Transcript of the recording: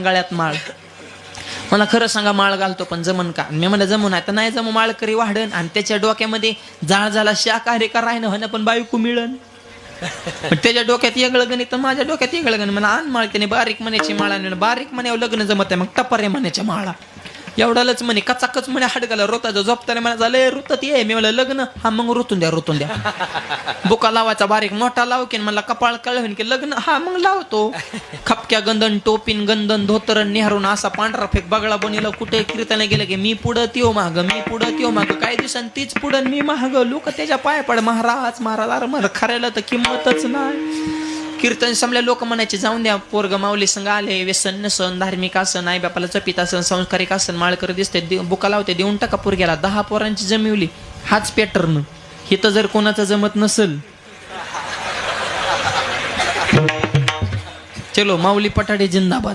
गळ्यात माळ. मला खरं सांगा माळ घालतो पण जमन का? मी म्हणलं जमून आहे तर नाही जमू, माळकरी वाढन आणि त्याच्या डोक्यामध्ये जाळ झाला शाकाहारी का राहिनं होणं पण बायको मिळन. पण त्याच्या डोक्यात वेगळं गणित तर माझ्या डोक्यात वेगळं गणित. मला आण माळ, त्याने बारीक म्हणायची माळा, बारीक म्हण्यावर लग्न जमत आहे, मग टपारे म्हणायच्या माळा. एवढालच म्हणे कचाकच म्हणे हाडगाला रोताचं झोपताना म्हणा झालं रुतत ये. मी म्हणलं लग्न, हा मग रुतून द्या. बुका लावायचा बारीक मोठा लाव की मला कपाळ कळवून की लग्न, हा मग लावतो. खपक्या गंधन टोपीन गंधन धोतरण नेहरून असा पांढरा फेक बगळा बनिला. कुठे कीर्तन गेलं की मी पुढं त्यो माग, मी पुढं त्यो माग. काही दिवसांनी तीच पुढं मी महाग. लोक त्याच्या पाय पड महाराज महाराज मला खरायला तर किंमतच नाही. कीर्तन समल्या लोक म्हणायचे जाऊन द्या पोरग माऊली संघ आले, व्यसन नसन धार्मिक असन आई बापाला चपित असन संस्कारिक असन माळकर दिसते बुका लावते देऊन टाका पोरग्याला. 10 पोरांची जमिवली. हाच पॅटर्न हिथं जर कोणाचं जमत नसल. चलो माऊली पठाडे जिंदाबाद.